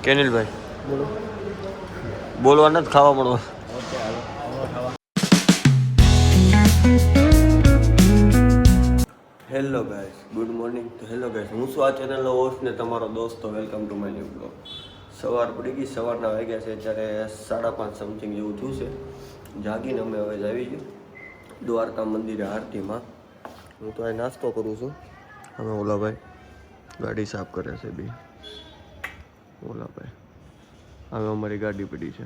કેનિલભાઈ બોલવા નથી, ખાવા મળવા. Hello guys, good morning. તો હેલો ગાઈસ, હું છું આ ચેનલનો હોસ્ટ ને તમારો દોસ્ત. Welcome to my new blog. સવાર પડી ગઈ, સવારના વાગ્યા છે અત્યારે 5:30 સમથિંગ જેવું થયું છે. જાગીને અમે હવે આવી ગયું દ્વારકા મંદિરે આરતીમાં. હું તો અહીં નાસ્તો કરું છું. અમે ઓલાભાઈ ગાડી સાફ કરે છે બી. ઓલાભાઈ હવે અમારી ગાડી પડી છે.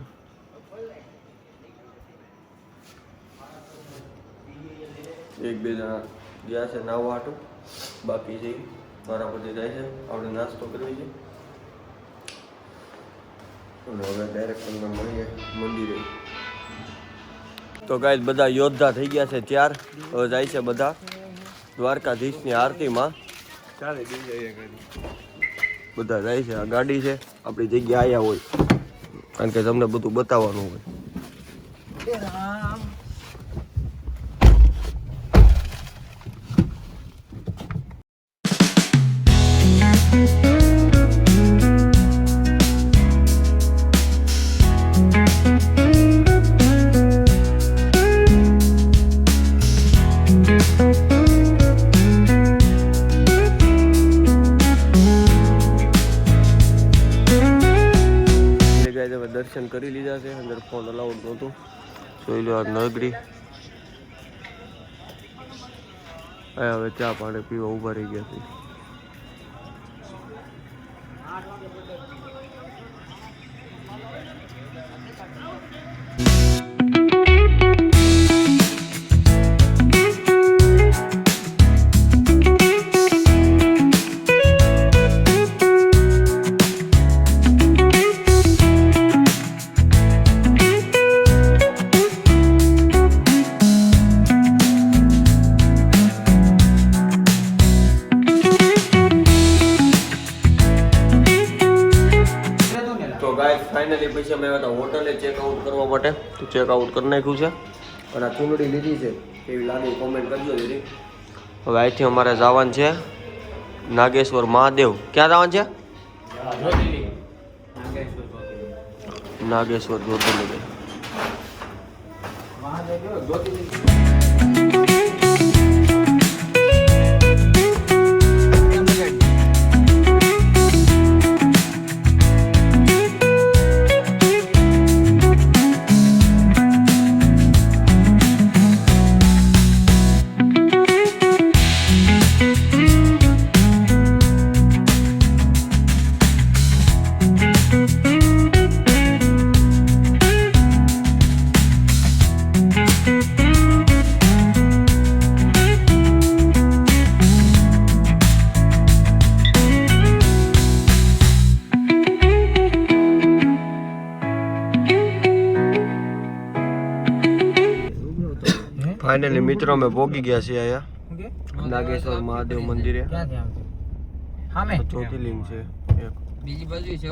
એક બે જણા ગયા છે નાવા હાટું, બાકી છે મારા પછી જાય છે. આપણે નાસ્તો કરવી છે અને હવે ડાયરેક્ટ તમને મળીએ મંદિરે. તો ગાઈસ બધા યોદ્ધા થઈ ગયા છે ત્યાર. હવે જાય છે બધા દ્વારકાધીશની આરતીમાં. બધા જાય છે. આ ગાડી છે, આપણી જગ્યા આવ્યા હોય કારણ કે તમને બધું બતાવવાનું હોય. દર્શન કરી લીધા છે. અંદર ફોન અલાઉડ નહોતું. જોઈ લો આ નગરી. હવે ચા પાણી પીવા ઉભા રહી ગયા છે. ફાઇનલી પછી અમે આવ્યા હતા હોટલે ચેકઆઉટ કરવા માટે. તો ચેકઆઉટ કરી નાખ્યું છે અને આ ચૂંદડી લીધી છે કેવી લાગી કોમેન્ટ કરજો દીદી. હવે અહીંથી અમારે જવાનું છે નાગેશ્વર મહાદેવ. ક્યાં જવાનું છે? નાગેશ્વર જ્યોતિર્લિંગ. ફાઇનલી મિત્રો અમે પહોંચી ગયા છીએ અહીંયા નાગેશ્વર મહાદેવ મંદિરે. જ્યોતિર્લિંગ છે એક બીજી બાજુ છે.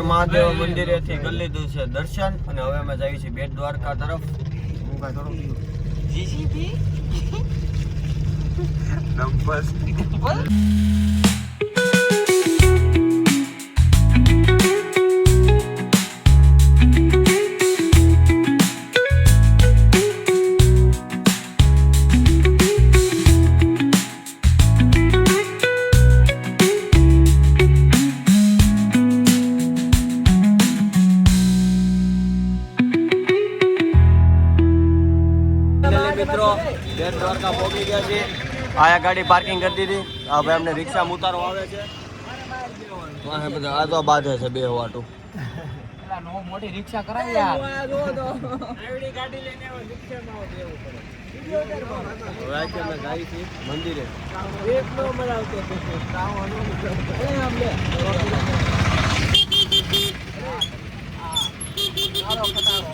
મહાદેવ મંદિરેથી કરી લીધું છે દર્શન અને હવે અમે જઈએ છીએ બેટ દ્વારકા તરફ. આવ્યા છીએ. આયા ગાડી પાર્કિંગ કરી દીધી. આ ભાઈ અમને રિક્ષામાં ઉતારો આવે છે. વાહ બધા આ તો બાધે છે બે વાટું. મોટી રિક્ષા કરાવી યાર. આવડી ગાડી લઈને આવો રિક્ષામાં આવો દેવું પડે. રાજ્ય અમે જાય છે મંદિરે. એક નો મરાવતો છે. આમ લે. હાલો કટારો.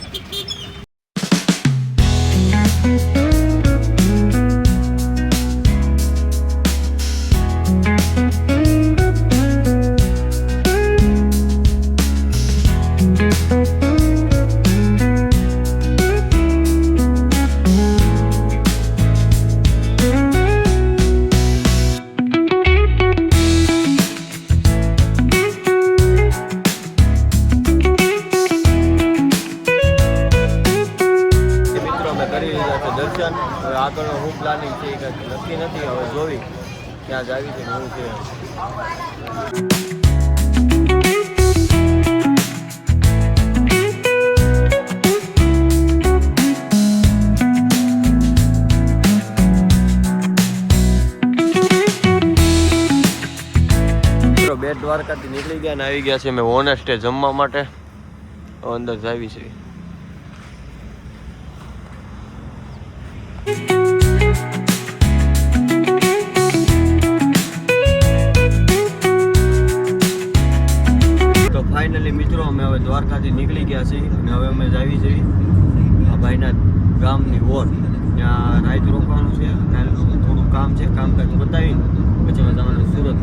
દર્શન હવે આગળનો શું પ્લાનિંગ છે એ કંઈક નક્કી નથી. હવે જોઈ ત્યાં જ આવી છે હું છે. બેટ દ્વારકાથી નીકળી ગયા ને આવી ગયા છે મેં હોનેસ્ટે જમવા માટે. અંદર જ આવી છે. તો ફાઇનલી મિત્રો અમે હવે દ્વારકાથી નીકળી ગયા છીએ અને હવે અમે આવી જઈએ આ ભાઈના ગામની ઓર. ત્યાં રાત રોકવાનું છે. થોડું કામ છે. કામકાજ બતાવીને પછી અમે જવાનું સુરત.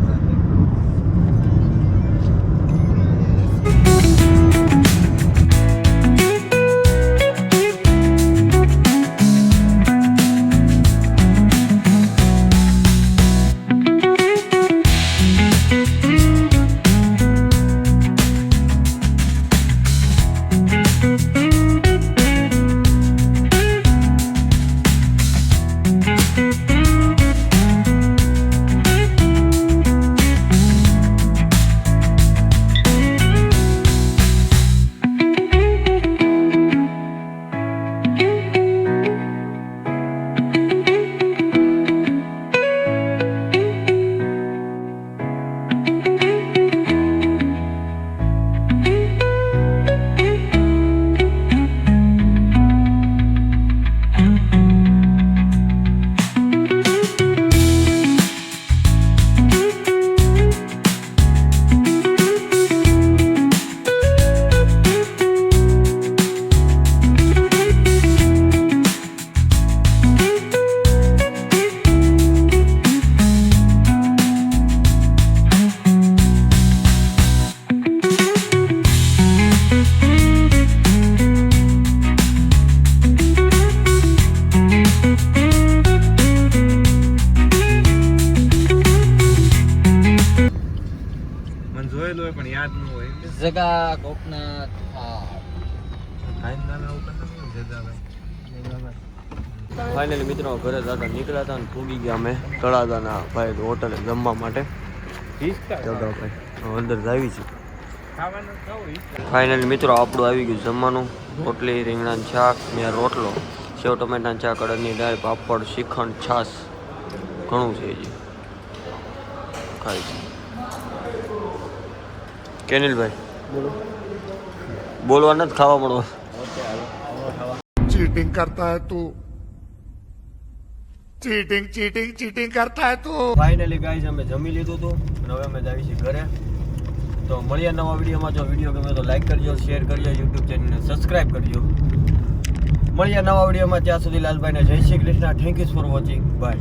જગા કોકના ફાઇનલી મિત્રો ઘરે દાદા નીકળ્યા હતા ને પૂગી ગયા અમે તળાદાના ભાઈ હોટલે જમવા માટે. અંદર જ આવી છે. ફાઇનલી મિત્રો આપણું આવી ગયું જમવાનું. રોટલી, રીંગણાનું શાક, મેં રોટલો, સેવ ટમેટાનું શાક, અડદની દાળ, પાપડ, શ્રીખંડ, છાશ ઘણું છે હજી ખાય છે. કેનિલભાઈ બોલવા નથી, ખાવા મળવા. चीटिंग करता है तू, चीटिंग चीटिंग चीटिंग करता है तू. ફાઇનલી ગાઈઝ અમે જમી લીધું હતું અને હવે અમે જાવી છીએ ઘરે. તો મળીએ નવા વિડીયોમાં. જો વિડીયો ગમે તો લાઈક કરજો, શેર કરજો, યુટ્યુબ ચેનલને સબસ્ક્રાઈબ કરજો. મળીએ નવા વિડીયોમાં. ત્યાં સુધી લાલભાઈને જય Shri Krishna. Thank you for watching. By.